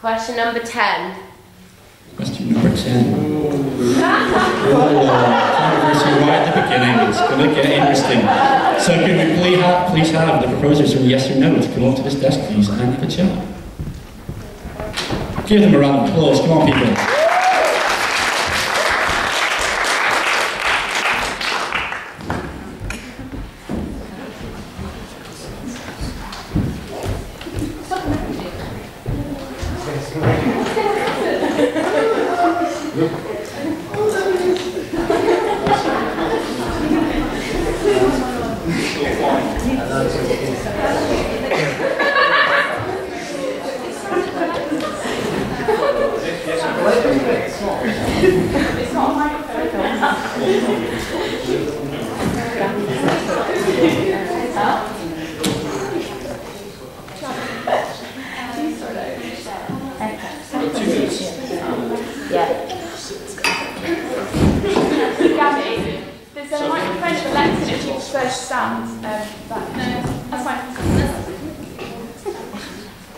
Question number 10. Question number 10. Controversy right at the beginning. It's going to get interesting. So can we please have the proposers from Yes or No to come up to this desk, please, and have a chat. Give them a round of applause. Come on, people.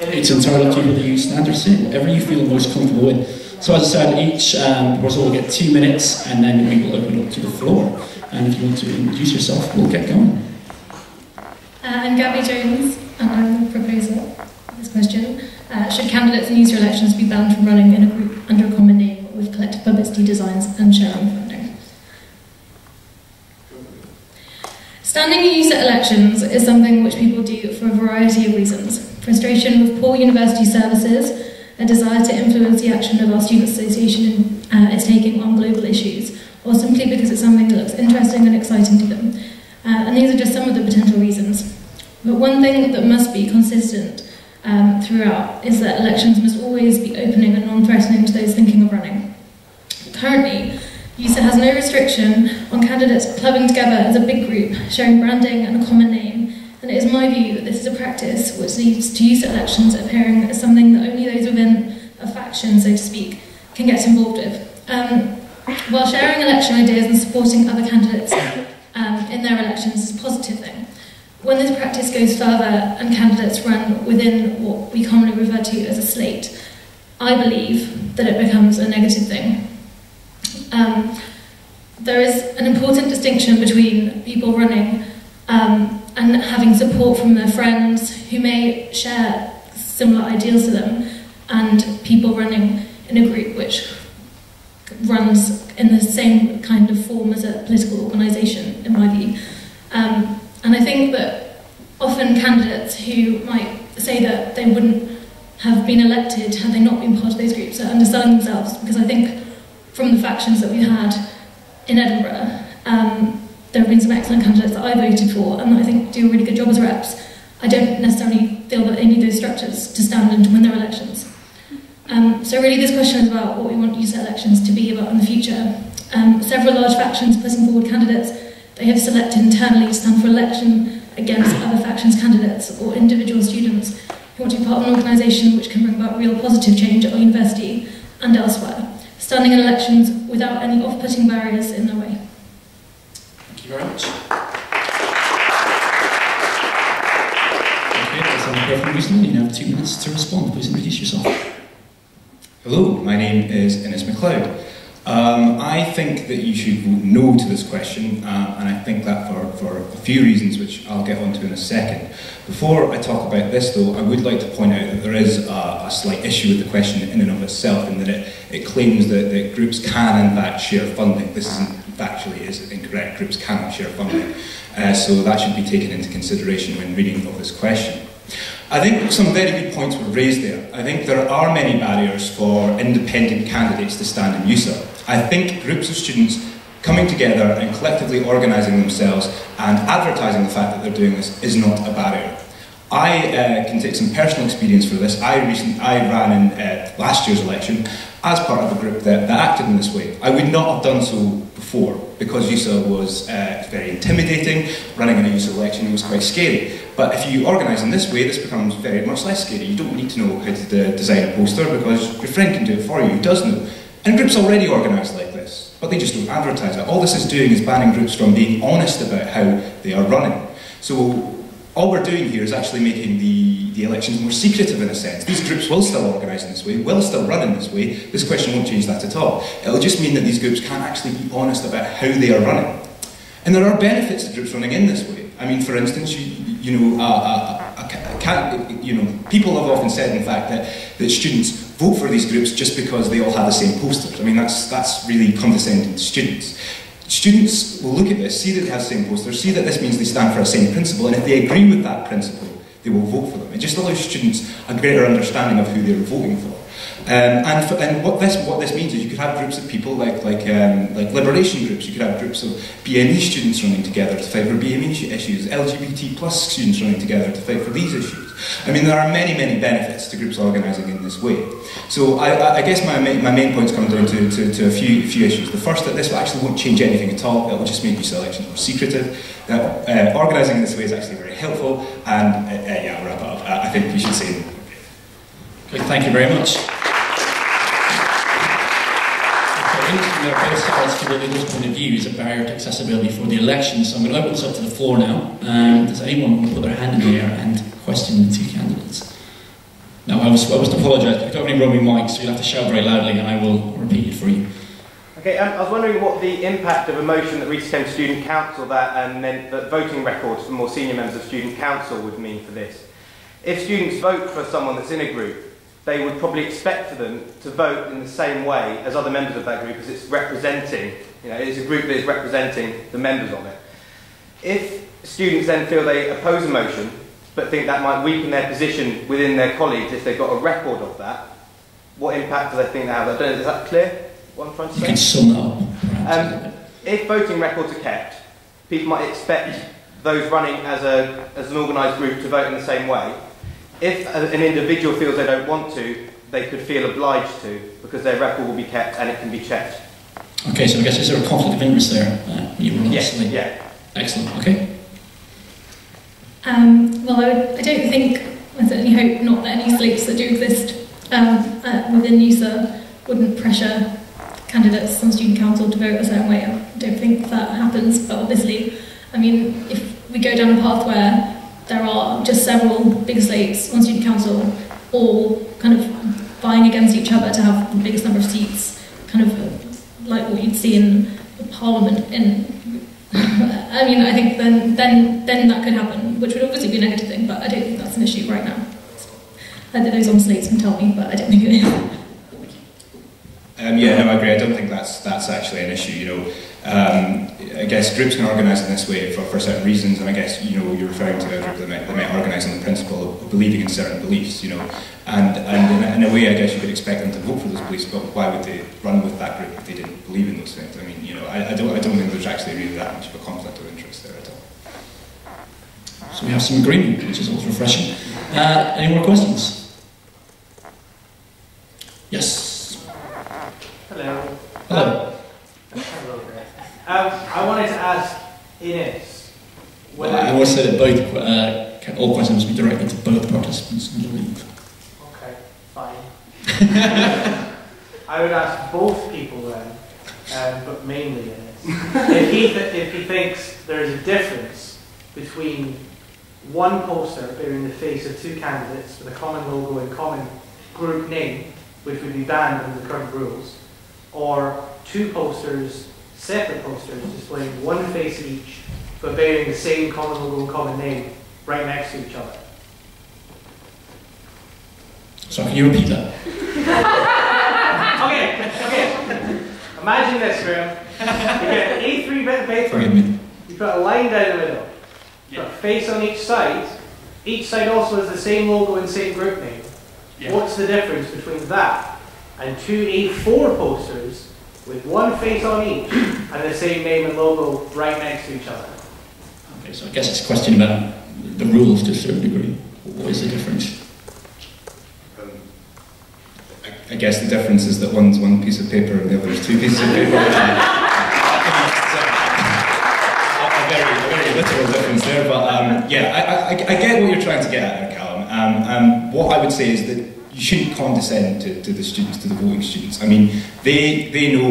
It's entirely up to you whether you stand or sit, whatever you feel most comfortable with. So as I said, each proposal will get 2 minutes, and then we will open it up to the floor. And if you want to introduce yourself, we'll get going. I'm Gabby Jones, and I'm the proposer of this question. Should candidates in user elections be banned from running in a group under a common name with collective publicity designs and sharing funding? Standing in user elections is something which people do for a variety of reasons. Frustration with poor university services, a desire to influence the action of our student association is taking on global issues, or simply because it's something that looks interesting and exciting to them. And these are just some of the potential reasons. But one thing that must be consistent throughout is that elections must always be opening and non-threatening to those thinking of running. Currently, USA has no restriction on candidates clubbing together as a big group, sharing branding and a common name. And it is my view that this is a practice which leads to user elections appearing as something that only those within a faction, so to speak, can get involved with. While sharing election ideas and supporting other candidates in their elections is a positive thing, when this practice goes further and candidates run within what we commonly refer to as a slate, I believe that it becomes a negative thing. There is an important distinction between people running and having support from their friends who may share similar ideals to them, and people running in a group which runs in the same kind of form as a political organisation, in my view. And I think that often candidates who might say that they wouldn't have been elected had they not been part of those groups are underselling themselves, because I think from the factions that we've had in Edinburgh, there have been some excellent candidates that I voted for and that I think do a really good job as reps. I don't necessarily feel that they need those structures to stand and to win their elections. So really this question is about what we want user elections to be about in the future. Several large factions putting forward candidates they have selected internally to stand for election against other factions' candidates or individual students who want to be part of an organisation which can bring about real positive change at our university and elsewhere, standing in elections without any off-putting barriers in their way. Thank you very much. Okay, let's have a hear from Wisdom. You have 2 minutes to respond. Please introduce yourself. Hello, my name is Innes MacLeod. I think that you should vote no to this question, and I think that for a few reasons which I'll get onto in a second. Before I talk about this though, I would like to point out that there is a slight issue with the question in and of itself, in that it claims that groups can in fact share funding. This factually is incorrect. Groups cannot share funding, so that should be taken into consideration when reading of this question. I think some very good points were raised there. I think there are many barriers for independent candidates to stand in USA. I think groups of students coming together and collectively organising themselves and advertising the fact that they're doing this is not a barrier. I can take some personal experience for this. I ran in last year's election as part of a group that acted in this way. I would not have done so before because USA was very intimidating. Running in a USA election was quite scary. But if you organise in this way, this becomes very much less scary. You don't need to know how to design a poster because your friend can do it for you, who does know. And groups already organise like this, but they just don't advertise it. All this is doing is banning groups from being honest about how they are running. So all we're doing here is actually making the the elections more secretive in a sense. These groups will still organise in this way, will still run in this way. This question won't change that at all. It'll just mean that these groups can't actually be honest about how they are running. And there are benefits to groups running in this way. I mean, for instance, people have often said, in fact, that students vote for these groups just because they all have the same posters. I mean, that's really condescending to students. Students will look at this, see that they have the same posters, see that this means they stand for a same principle, and if they agree with that principle, they will vote for them. It just allows students a greater understanding of who they're voting for. And what this means is you could have groups of people like liberation groups. You could have groups of BME students running together to fight for BME issues, LGBT plus students running together to fight for these issues. I mean, there are many, many benefits to groups organising in this way. So I guess my main points come down to a few issues. The first, that this actually won't change anything at all. It will just make these elections more secretive. That organising in this way is actually very helpful. And yeah, I'll wrap it up. I think we should say. Okay, thank you very much. Both sides to the other's point of view is a barrier to accessibility for the election. So I'm going to open this up to the floor now. Does anyone want to put their hand in the air and question the two candidates? No, I must apologise. I don't have any roaming mics, so you'll have to shout very loudly and I will repeat it for you. Okay, I was wondering what the impact of a motion that reached Student Council that meant that voting records for more senior members of Student Council would mean for this. If students vote for someone that's in a group, they would probably expect for them to vote in the same way as other members of that group, because it's representing, it's a group that is representing the members of it. If students then feel they oppose a motion, but think that might weaken their position within their colleagues if they've got a record of that, what impact do they think they have? I don't know, is that clear, what I'm trying to say? You can sum that up. If voting records are kept, people might expect those running as an organised group to vote in the same way. If an individual feels they don't want to, they could feel obliged to, because their record will be kept and it can be checked. Okay, so I guess is there a conflict of interest there? Yes, yeah. Excellent, okay. Well, I don't think, I certainly hope not that any slates that do exist within NUSA wouldn't pressure candidates on Student Council to vote a certain way. I don't think that happens, but obviously, I mean, if we go down a path where there are just several big slates on Student Council, all kind of vying against each other to have the biggest number of seats, kind of like what you'd see in Parliament. I mean, I think then that could happen, which would obviously be a negative thing, but I don't think that's an issue right now. Either those on slates can tell me, but I don't think it is. Yeah, no, I agree. I don't think that's actually an issue. I guess groups can organise in this way for certain reasons, and I guess you're referring to a group that might organise on the principle of believing in certain beliefs, and in a way, I guess you could expect them to vote for those beliefs, but why would they run with that group if they didn't believe in those things? I mean, I don't think there's actually really that much of a conflict of interest there at all. So we have some agreement, which is always refreshing. Any more questions? Yes. Hello. Hello. Hello there. I wanted to ask Ines. I always say that both, all questions must be directed to both participants, I believe. Okay, fine. I would ask both people then, but mainly Ines. If he thinks there is a difference between one poster bearing the face of two candidates with a common logo and common group name, which would be banned under the current rules, or two posters, separate posters, displaying one face each, but bearing the same common logo and common name right next to each other. So can you repeat that? Okay. Imagine this, Graham. You get an A3 bit of paper. Forgive me. You put a line down the middle. You put a face on each side. Each side also has the same logo and same group name. Yeah. What's the difference between that and two A4 posters with one face on each and the same name and logo right next to each other? Okay, so I guess it's a question about the rules to a certain degree. What is the difference? I guess the difference is that one's one piece of paper and the other is two pieces of paper. A very literal difference there, but yeah, I get what you're trying to get at there, Callum. What I would say is that you shouldn't condescend to the students, to the voting students. I mean, they know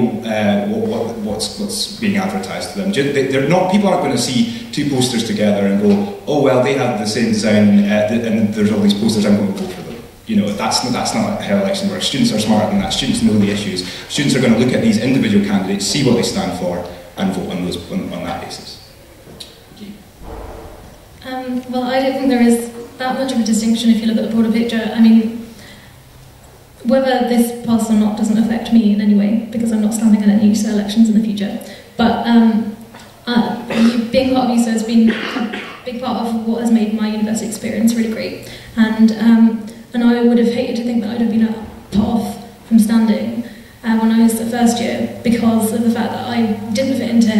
what's being advertised to them. They're not, people aren't going to see two posters together and go, oh well, they have the same design and there's all these posters, I'm going to vote for them. You know, that's not how elections work. Students are smarter than that. Students know the issues. Students are going to look at these individual candidates, see what they stand for, and vote on that basis. Well, I don't think there is that much of a distinction if you look at the broader picture. I mean, whether this passes or not doesn't affect me in any way, because I'm not standing in any USA elections in the future. But being part of USA has been a big part of what has made my university experience really great. And I would have hated to think that I'd have been put off from standing when I was the first year because of the fact that I didn't fit into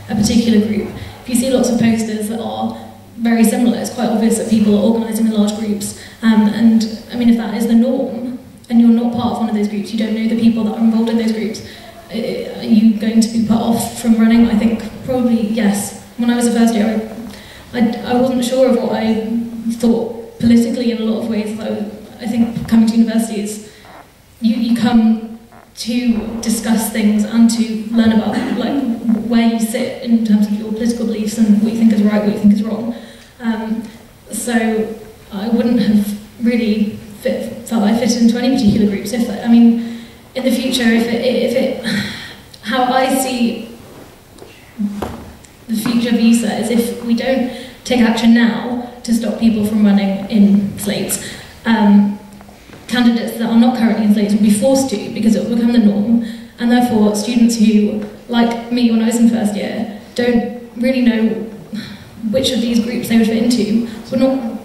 a particular group. If you see lots of posters that are very similar, it's quite obvious that people are organising in large groups. And I mean, if that is the norm, and you're not part of one of those groups, you don't know the people that are involved in those groups, are you going to be put off from running? I think probably yes. When I was the first year, I wasn't sure of what I thought politically in a lot of ways. I think coming to university is, you come to discuss things and to learn about like where you sit in terms of your political beliefs and what you think is right, what you think is wrong. So I wouldn't have really felt I fit into any particular groups. I mean, in the future, how I see the future of USA is if we don't take action now to stop people from running in slates, candidates that are not currently in slates will be forced to because it will become the norm, and therefore students who, like me when I was in first year, don't really know which of these groups they would fit into, will not...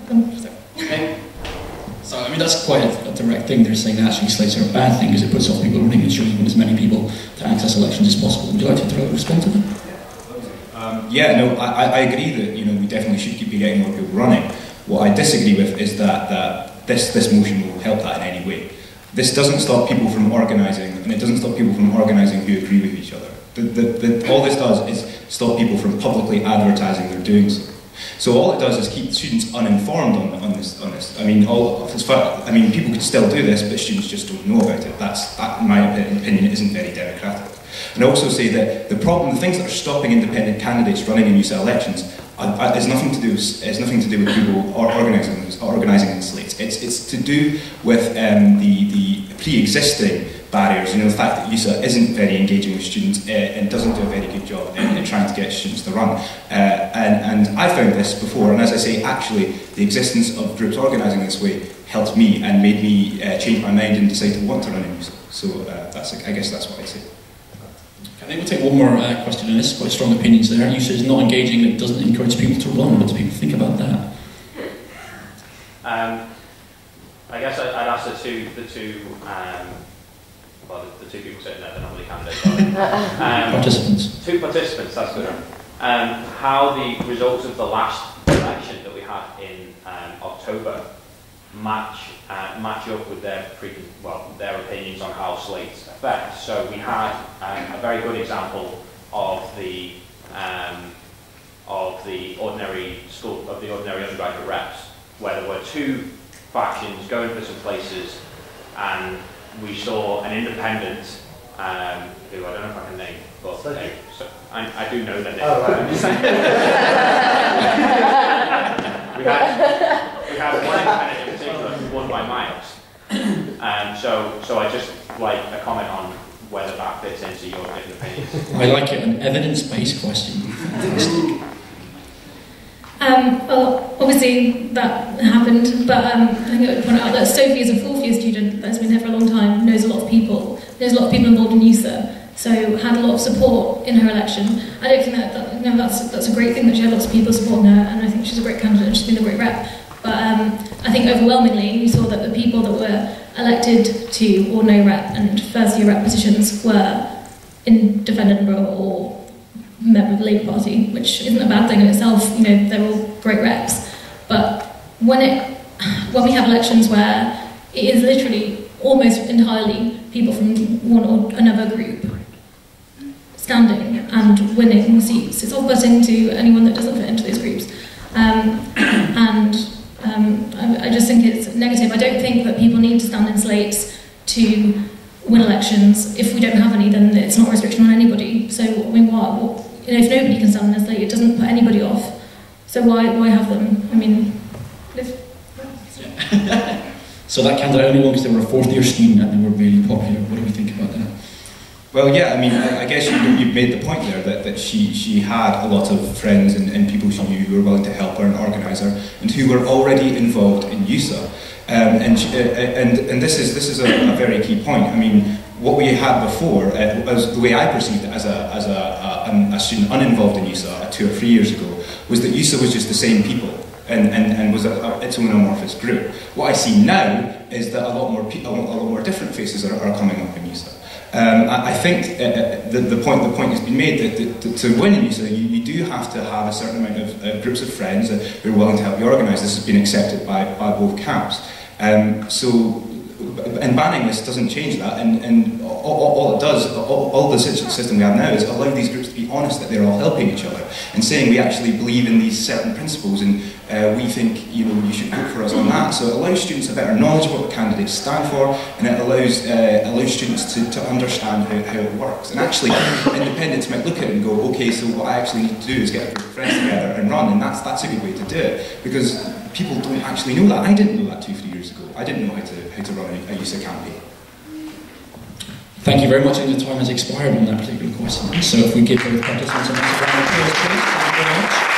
So, I mean, that's quite a direct thing. They're saying that actually slates are a bad thing because it puts off people running and shows as many people to access elections as possible. Would you like to respond to that? Yeah, no, I agree that, you know, we definitely should keep getting more people running. What I disagree with is that this motion will help that in any way. This doesn't stop people from organising, and it doesn't stop people from organising who agree with each other. All this does is stop people from publicly advertising they're doing so. So all it does is keep students uninformed on this. I mean, people could still do this, but students just don't know about it. That, in my opinion, isn't very democratic. And I also say that the things that are stopping independent candidates running in USA elections has nothing to do with people organising in slates. It's to do with the pre-existing barriers. You know, the fact that USA isn't very engaging with students and doesn't do a very good job in trying to get students to run. And I found this before, and as I say, actually, the existence of groups organising this way helped me and made me change my mind and decide to want to run in USA. So I guess that's what I'd say. I think we'll take one more question on this. Quite strong opinions there. USA is not engaging, it doesn't encourage people to run. What do people think about that? I guess I'd ask the two people sitting there, they're not really candidates, participants. Two participants, that's good. How the results of the last election that we had in October match up with their opinions on how slates affect. So we had a very good example of the ordinary undergraduate reps, where there were two factions going for some places, and we saw an independent who I don't know if I can name, but I do know their name. Oh, right. we had one independent in particular who won by miles. So I just like a comment on whether that fits into your different opinions. I like it, an evidence-based question. Fantastic. Well, obviously that happened, but I think I would point out that Sophie is a fourth-year student that's been here for a long time, knows a lot of people involved in USA, so had a lot of support in her election. I don't think that's a great thing that she had lots of people supporting her, and I think she's a great candidate and she's been a great rep. But I think overwhelmingly we saw that the people that were elected to ordinary rep and first-year rep positions were in Defend Edinburgh or member of the Labour Party, which isn't a bad thing in itself. You know, they're all great reps. But when we have elections where it is literally almost entirely people from one or another group standing and winning seats, it's off-putting to anyone that doesn't fit into those groups. I just think it's think that people need to stand in slates to win elections. If we don't have any, then it's not a restriction on anybody. So, I mean, what you know, if nobody can stand in a slate, it doesn't put anybody off. So why have them? I mean, So that candidate only won because they were a fourth-year student and they were really popular. What do we think about that? Well, yeah, I mean, I guess you've made the point there that she had a lot of friends and people she knew who were willing to help her and organise her, and who were already involved in USA. And this is a very key point. I mean, what we had before, as the way I perceived it as a student uninvolved in USA 2 or 3 years ago, was that USA was just the same people. And was its own amorphous group. What I see now is that a lot more different faces are coming up in USA. I think the point has been made that to win in USA, you do have to have a certain amount of groups of friends who are willing to help you organise. This has been accepted by both camps. And banning this doesn't change that, and all it does, all the system we have now is allow these groups to be honest that they're all helping each other and saying we actually believe in these certain principles and we think you should vote for us on that. So it allows students a better knowledge of what the candidates stand for, and it allows students to understand how it works. And actually, independents might look at it and go, okay, so what I actually need to do is get a group of friends together and run, and that's a good way to do it, because people don't actually know that. I didn't know that 2-3 years ago. I didn't know how to run a USA campaign. Thank you very much, and the time has expired on that particular question. So if we give both participants a round of applause, please. Thank you very much.